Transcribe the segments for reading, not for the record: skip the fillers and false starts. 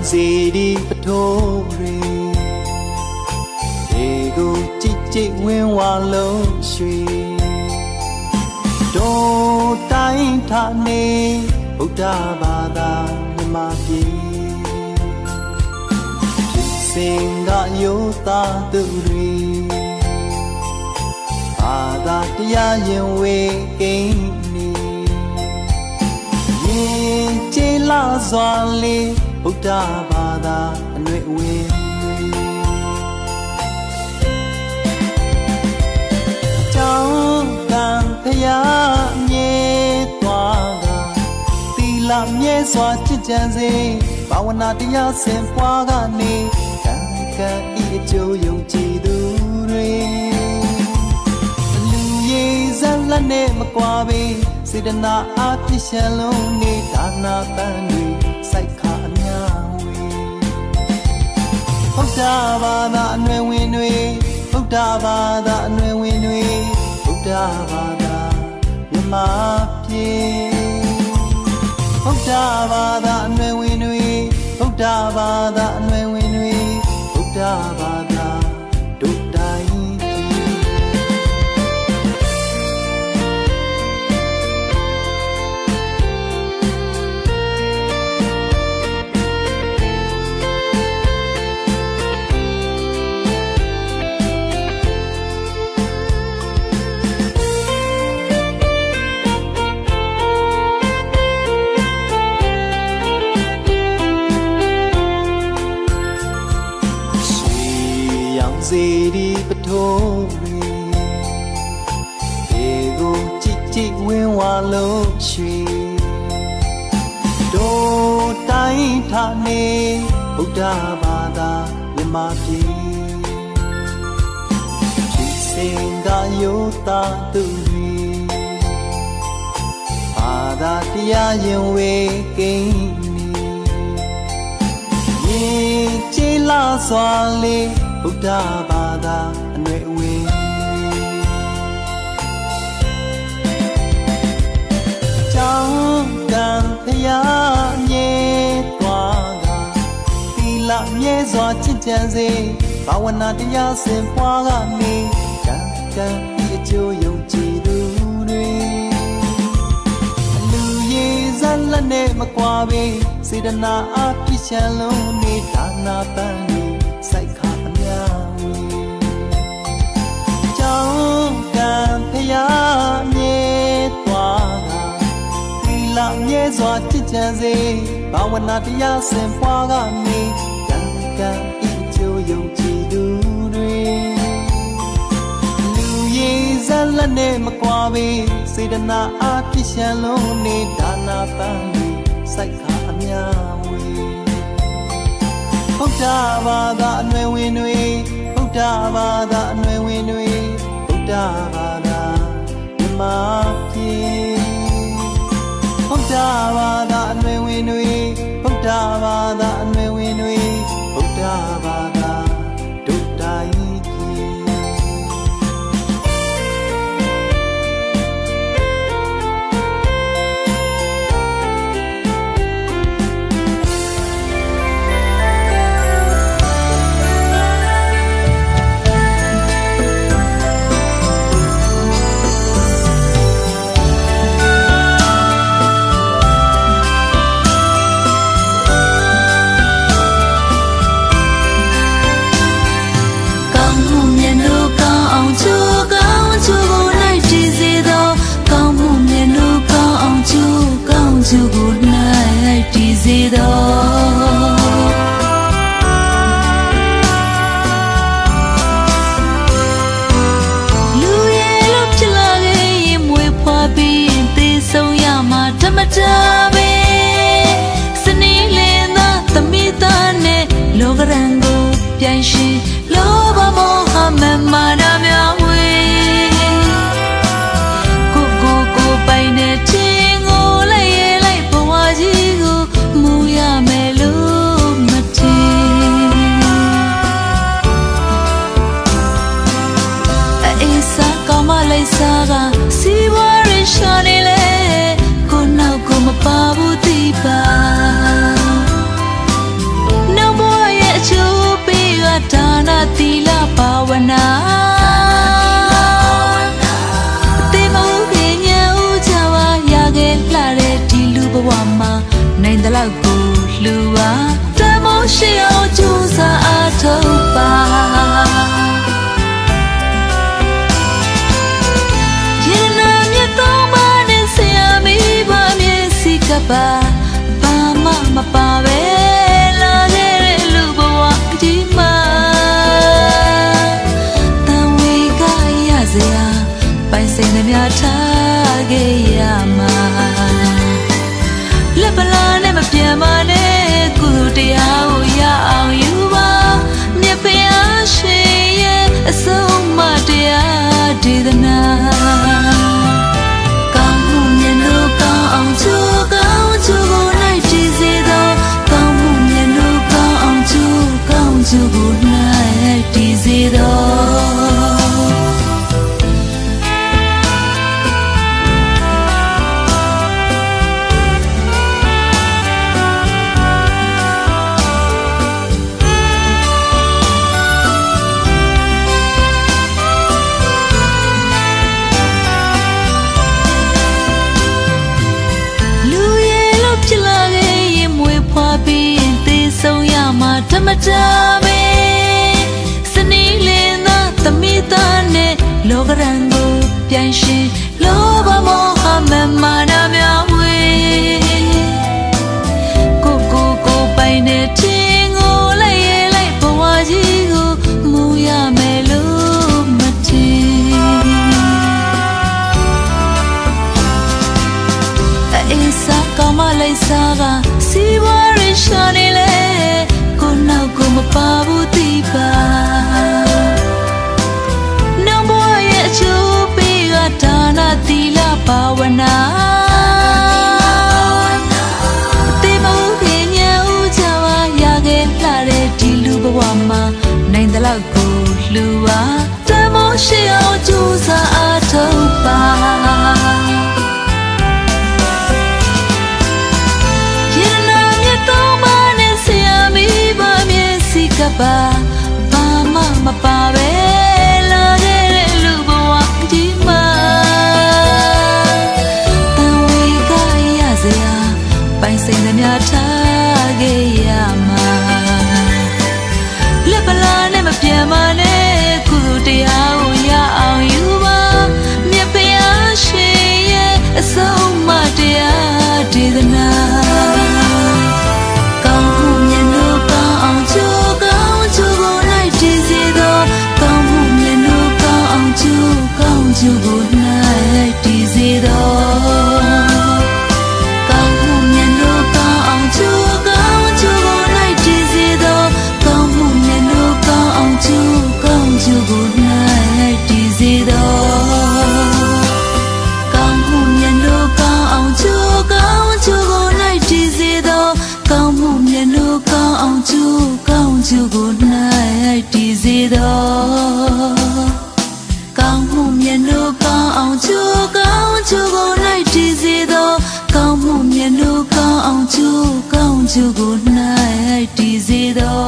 စီဒီပထိုးရီဒီကိုကြည်ကြည်ဝင်းဝါလုံးရွှေတို့တိုင်းထနေဗုဒ္ဓဘာသာမြမပြေဖြစ်စဉ်ကယောသားသူတွေဘာသာတရားရင်ဝေကိန်းနေရင်ကျေလာစွာလေးဗုဒ္ဓဘာသာအနွေဝင်းကျောင်းကံဖရာမြဲသွားကသီလမြဲစွာချစ်ကြံစေဘာဝနာတရားစင်ပွားကနေကံကံဤအကျိုးယုံကြည်သူတွေလူရည်ဇက်လက်နဲ့မကွာပေစေတနာအားဖြင့်ရှမ်းလုံးနေဒါနာတန်တွေစိုက်ခါအများဝေဗုဒ္ဓဘာသာအနွယ်ဝင်တွေဗုဒ္ဓဘာသာအနွယ်ဝင်တွေဗုဒ္ဓဘာသာမြမပြေဗုဒ္ဓဘာသာအနွယ်ဝင်တွေဗုဒ္ဓဘာသာအနွယ်ဝင်တွေဗုဒ္ဓဘာသာတို့တိုင်းစီဒီပထိုးရီဒီကိုကြည်ကြည်ဝင်းဝါလုံးရွှေတို့တိုင်းထနေဗုဒ္ဓဘာသာမြမပြေဖြစ်စဉ်ကယောသားသူတွေဘာသာတရားရင်ဝေကိန်းနေရင်ကျေလာစွာလေးဗုဒ္ဓဘာသာအနွယ်ဝင်းကျောင်းကံဖရာမြဲသွားကသီလမြဲစွာချစ်ကြံစေဘာဝနာတရားစင်ပွားကနေကံကံဤအကျိုးယုံကြည်သူတွေလူရည်ဇက်လက်နဲ့မကွာပေစေတနာအားဖြင့်ရှမ်းလုံးနေဒါနာပန်းတွေစိုက်ခါကျောင်းကံဖရာမြဲသွားကသီလမြဲစွာချစ်ကြံစေဘာဝနာတရားစင်ပွားကနေကံကံဤကျိုးယုံကြည်သူတွေလူရည်ဇက်လက်နဲ့မကွာပေစေတနာအားဖြင့်ရှမ်းလုံးနေဒါနာပန်းတွေစိုက်ခါအများဝေဗုဒ္ဓဘာသာအနွယ်ဝင်တွေဗုဒ္ဓဘာသာအနွယ်ဝင်တွေဗုဒ္ဓဘာသာမြမပြေဗုဒ္ဓဘာသာအနွယ်ဝင်တွေဗုဒ္ဓဘာသာအနွယ်ဝင်တွေဗုဒ္ဓဘာသာတို့တိုင်းပြေလိုက်စားကစီးပွားရေးရှာနေလေကိုနောက်ကိုမပါ နိုင်တဲ့လောက်ကိုလူပါတမိုးရှိအောင်ကြိုးစားအားထုတ်ပါရေနာမြတ်သုံးပါးနဲ့ဆရာမိဘမျက်စိကပါဘာမှမပါပဲလာခဲ့တဲ့လူဘဝကြီးမှာတန်ဝေကရစရာပိုင်စိတ်နှမြထားခဲ့ရမှာလက်ပလာနဲ့မပြန်ပါနဲ့ကုသိုလ်တရားကိုရအောင်ယူပါမြတ်ဖျားရှင်ရဲ့အဆုံးအမတရားဒေသနာကောင်းမှုမြတ်လို့ကောင်းအောင်ကြိုးကောင်းကြိုးကိုလိုက်ကြည့်စေသောကောင်းမှုမြတ်လို့ကောင်းအောင်ကြိုးကောင်းကြိုးကိုလိုက်ကြည့်စေသောဓမ္မတာမေစနေလင်းသာသမီးသားနဲ့လောကရန်ကိုပြိုင်ရှင်လောဘမောဟမမာနများဝေကိုပိုင်တဲ့ချင်းကိုလိုက်ရလိုက်ဘဝကြီးကိုမူရမယ်လို့မထင်အေးစားကောင်းမလိုက်စားကစီဝါရရှာနေလေနောက်ကိုမပါဘူးတိပါနှုံးဘဝရဲ့အချိုးပေးကဒါနသီလဘာဝနာအသေးမဟုတ်ခင်ညဦးချပါရခဲ့လှတဲ့ဒီလူဘဝမှာနိုင်တဲ့လောက်ကိုလူပါတမိုးရှိအောင်ကြိုးစားအားထုတ်ပါကပါဘာမှမပါပဲလာခဲ့တဲ့လူဘဝကြီးမှာတန်ဝေကရစရာပိုင်စိတ်နှမြထားခဲ့ရမှာလက်ပလာနဲ့မပြန်ပါနဲ့ကုသိုလ်တရားကိုရအောင်ယူပါမြတ်ဖျားရှင်ရဲ့အဆုံးအမတရားဒေသနာကျူကိုနိုင်တည်စေသောကောင်းမှုမြတ်လို့ကောင်းအောင်ကျူကောင်းကျူကိုနိုင်တည်စေသောကောင်းမှုမြတ်လို့ကောင်းအောင်ကျူကောင်းကျူကိုနိုင်တည်စေသောကောင်းမှုမြတ်လို့ကောင်းအောင်ကျူကောင်းကျူကိုနိုင်တည်စေသောကောင်းမှုမြတ်လို့ကောင်းအောင်ကျူကောင်းကျူကိုနိုင်တည်စေသောကောင်းမှုမြတ်လို့ကောင်းအောင်ကြိုးကောင်းကြိုးကိုလိုက်တည်စေသောကောင်းမှုမြတ်လို့ကောင်းအောင်ကြိုးကောင်းကြိုးကိုလိုက်တည်စေသော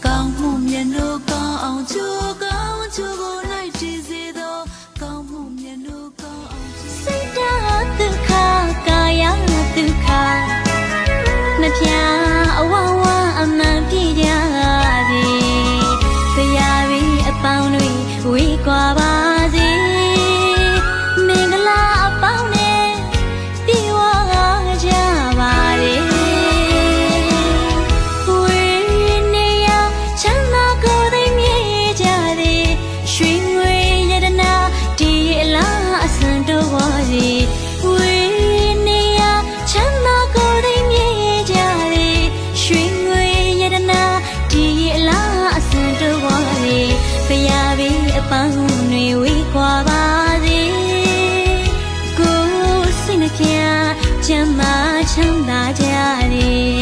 ကောင်းမှုမြတ်လို့ကောင်းအောင်ကြိုးကောင်းကြိုးကိုလိုက်တည်စေသောကောင်းမှုမြတ်လို့ကောင်းအောင်စိတ်ဓာတ်ဒုက္ခကာယဒုက္ခနှပြအဝဝအမှန်ပြကြသည်တရားအပေါင်းတွေဝေးကွာပါစေမင်္ဂလာအပေါင်းနဲ့ပြေဝကြပါစေဝေးနေရချမ်းသာကိုယ်သိမြဲကြသည်ရွှေငွေရတနာဒီအလားအစံတို့ပါစေဝေးနေရချမ်းသာကိုယ်သိမြဲကြသည်ရွှေငွေရတနာဒီအလားအစံတို့ပါစေဖယားဘေးအပေါင်းတွေဝေးကွာပါစေကိုယ်စိတ်နှပြချမ်းသာချမ်းသာကြသည်